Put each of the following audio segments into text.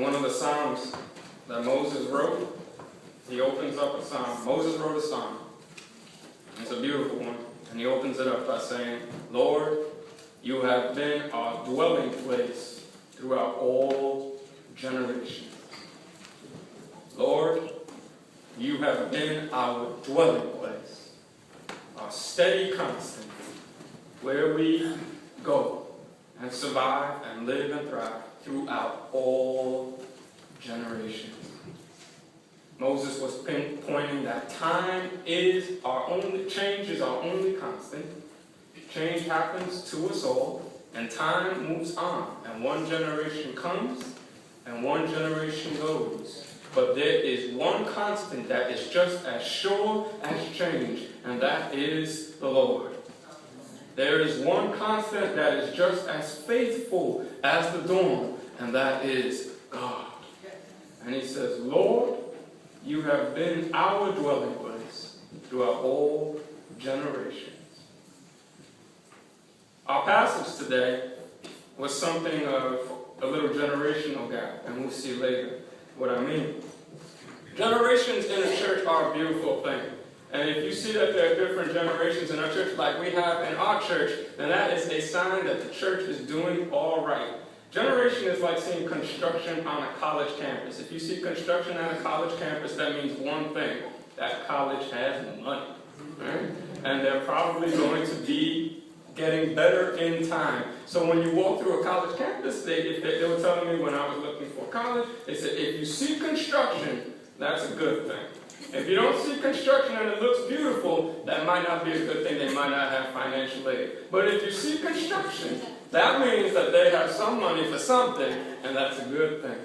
one of the Psalms that Moses wrote, he opens up a psalm. Moses wrote a psalm. It's a beautiful one. And he opens it up by saying, Lord, you have been our dwelling place throughout all generations. Lord, you have been our dwelling place, our steady constant, where we go and survive and live and thrive throughout all generations. Moses was pinpointing that change is our only constant. Change happens to us all, and time moves on. And one generation comes, and one generation goes. But there is one constant that is just as sure as change, and that is the Lord. There is one constant that is just as faithful as the dawn, and that is God. And he says, Lord, you have been our dwelling place throughout all generations. Our passage today was something of a little generational gap, and we'll see later what I mean. Generations in a church are a beautiful thing. And if you see that there are different generations in our church, like we have in our church, then that is a sign that the church is doing all right. Generation is like seeing construction on a college campus. If you see construction on a college campus, that means one thing. That college has money. Right? And they're probably going to be getting better in time. So when you walk through a college campus, they were telling me when I was looking for college, they said, if you see construction, that's a good thing. If you don't see construction and it looks beautiful, that might not be a good thing. They might not have financial aid. But if you see construction, that means that they have some money for something, and that's a good thing.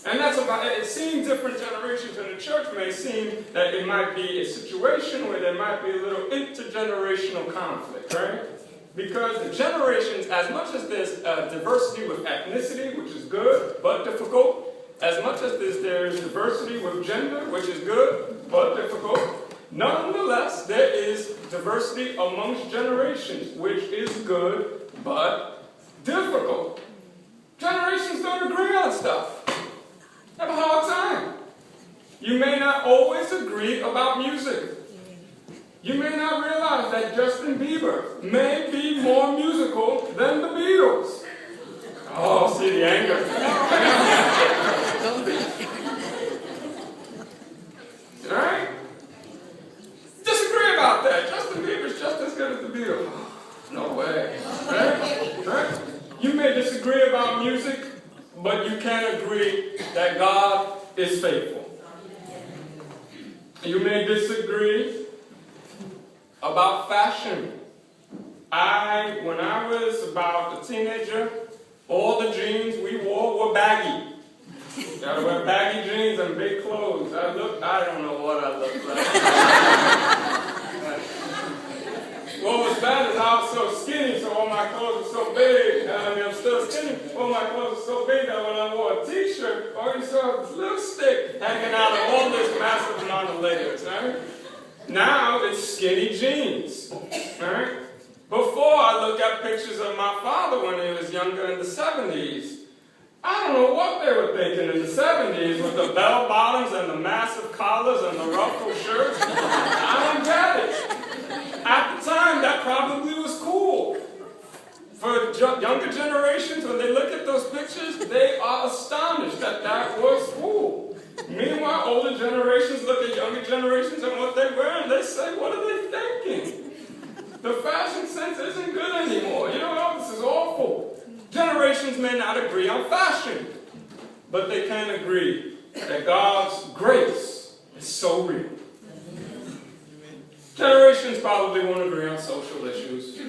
And that's about it. Seeing different generations in the church may seem that it might be a situation where there might be a little intergenerational conflict, right? Because the generations, as much as there's diversity with ethnicity, which is good but difficult, as much as there's diversity with gender, which is good but difficult, nonetheless, there is diversity amongst generations, which is good but difficult. Generations don't agree on stuff. Have a hard time. You may not always agree about music. You may not realize that Justin Bieber may be more musical than the Beatles. Oh, see the anger. Right? Disagree about that. Justin Bieber's just as good as the Beatles. No way. Right? You may disagree about music, but you can agree that God is faithful. You may disagree about fashion. When I was about a teenager, all the jeans we wore were baggy. You gotta wear baggy jeans and big clothes. I don't know what I looked like. What was bad is I was so skinny, so all my clothes were so big. I'm still skinny. All my clothes were so big that when I wore a t-shirt, all you saw was this little stick hanging out of all this massive amount of layers, right? Now it's skinny jeans, right? Before I look at pictures of my father when he was younger in the 70s, I don't know what they were thinking in the 70s with the bell bottoms and the massive collars and the ruffled shirts. I don't get it. At the time, that probably was cool. For younger generations, when they look at those pictures, they are astonished that that was cool. Meanwhile, older generations look at younger generations and what they wear, and they say, what are they thinking? The fashion sense isn't good anymore. You know what? This is awful. Generations may not agree on fashion, but they can agree that God's grace is so real. Generations probably won't agree on social issues.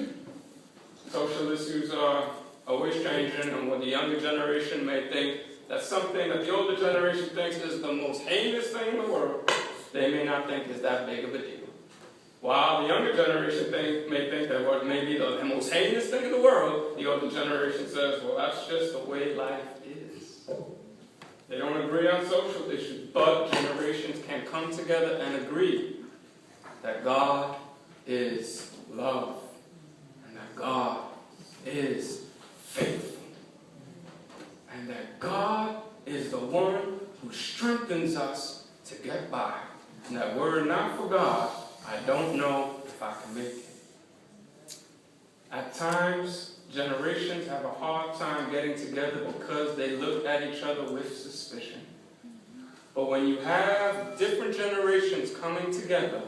Social issues are always changing, and what the younger generation may think that's something that the older generation thinks is the most heinous thing in the world, they may not think is that big of a deal. While the younger generation may think that what may be the most heinous thing in the world, the older generation says, well, that's just the way life is. They don't agree on social issues, but generations can come together and agree that God is love and that God is faithful and that God is the one who strengthens us to get by. And that were it not for God, I don't know if I can make it. At times, generations have a hard time getting together because they look at each other with suspicion. But when you have different generations coming together,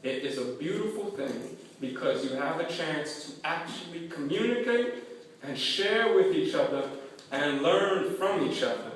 it is a beautiful thing because you have a chance to actually communicate and share with each other and learn from each other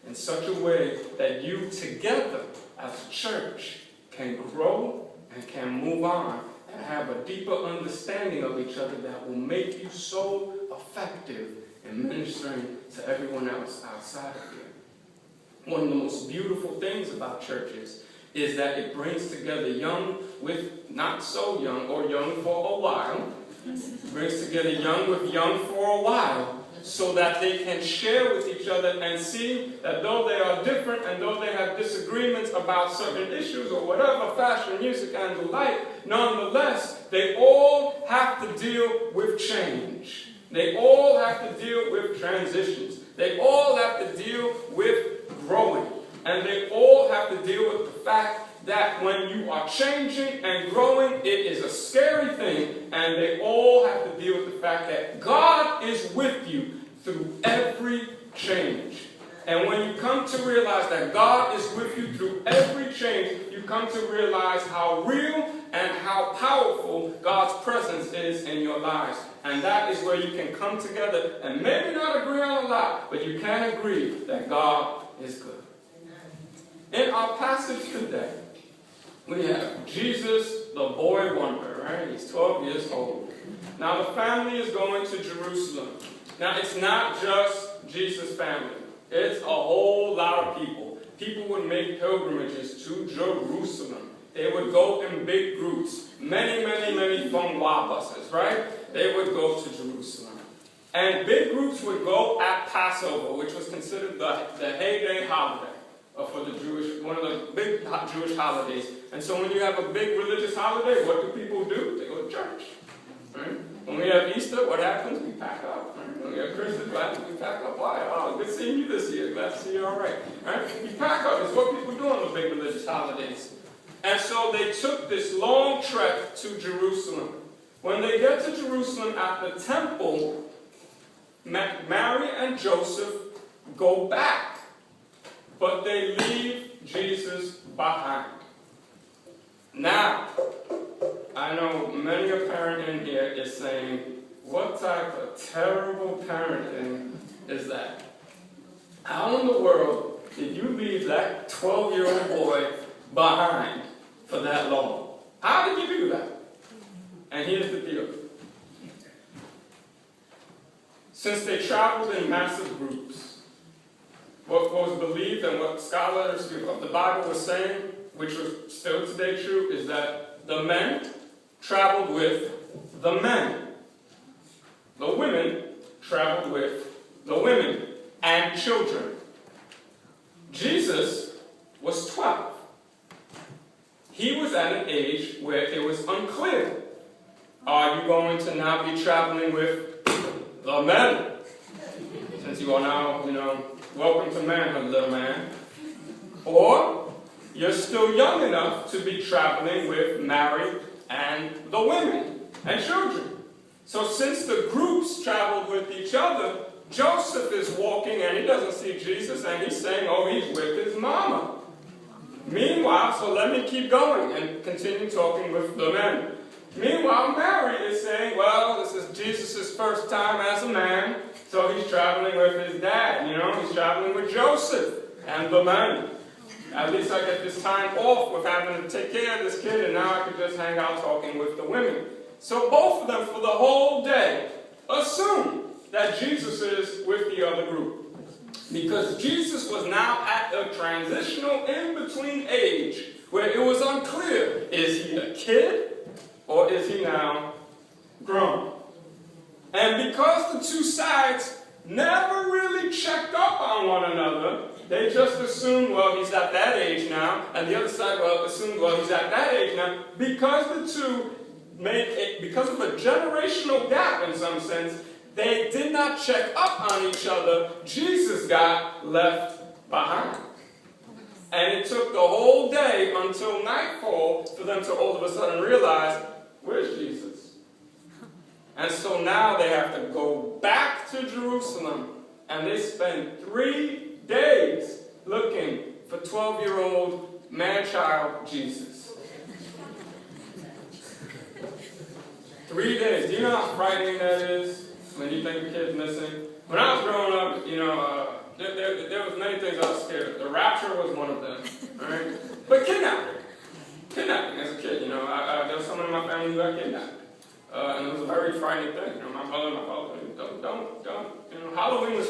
in such a way that you together as a church can grow and can move on and have a deeper understanding of each other that will make you so effective in ministering to everyone else outside of you. One of the most beautiful things about churches is that it brings together young with not so young or young for a while. It brings together young with young for a while so that they can share with each other and see that though they are different and though they have disagreements about certain issues or whatever, fashion, music, and the like, nonetheless, they all have to deal with change. They all have to deal with transitions. They all have to deal with growing. And they all have to deal with the fact that when you are changing and growing, it is a scary thing. And they all have to deal with the fact that God is with you through every change. And when you come to realize that God is with you through every change, you come to realize how real and how powerful God's presence is in your lives. And that is where you can come together and maybe not agree on a lot, but you can agree that God is good. In our passage today, we have Jesus, the boy wonder, right? He's 12 years old. Now the family is going to Jerusalem. Now it's not just Jesus' family. It's a whole lot of people. People would make pilgrimages to Jerusalem. They would go in big groups. Many Fengwa buses, right? They would go to Jerusalem. And big groups would go at Passover, which was considered the heyday holiday for the Jewish, one of the big Jewish holidays. And so when you have a big religious holiday, what do people do? They go to church. Right? When we have Easter, what happens? We pack up. Right? When we have Christmas, what happens? We pack up. Why? Oh, good seeing you this year. Glad to see you all right. Right? You pack up. It's what people do on the big religious holidays. And so they took this long trek to Jerusalem. When they get to Jerusalem at the temple, Mary and Joseph go back. But they leave Jesus behind. Now, I know many a parent in here is saying, what type of terrible parenting is that? How in the world did you leave that 12-year-old boy behind for that long? How did you do that? And here's the deal. Since they traveled in massive groups, what was believed and what scholars of the Bible were saying, which was still today true, is that the men traveled with the men. The women traveled with the women and children. Jesus was 12. He was at an age where it was unclear. Are you going to now be traveling with the men? Since you are now, welcome to manhood, little man. Or you're still young enough to be traveling with Mary and the women and children. So since the groups traveled with each other, Joseph is walking and he doesn't see Jesus and he's saying, oh, he's with his mama. Meanwhile, so let me keep going and continue talking with the men. Meanwhile, Mary is saying, well, this is Jesus' first time as a man, so he's traveling with his dad, he's traveling with Joseph and the men. At least I get this time off with having to take care of this kid, and now I can just hang out talking with the women. So both of them, for the whole day, assume that Jesus is with the other group. Because Jesus was now at a transitional in-between age where it was unclear, is he a kid or is he now grown? And because the two sides never really checked up on one another, they just assumed, well, he's at that age now, and the other side, assumed, well, he's at that age now, because the two because of a generational gap in some sense, they did not check up on each other. Jesus got left behind. And it took the whole day until nightfall for them to all of a sudden realize, where's Jesus? And so now they have to go back to Jerusalem, and they spend 3 days looking for 12-year-old man-child Jesus. 3 days. Do you know how frightening that is when you think a kid's missing? When I was growing up, there was many things I was scared of. The rapture was one of them. All right? But kidnapping as a kid, there was someone in my family who got kidnapped. And it was a very frightening thing. My mother and my father, don't. Halloween was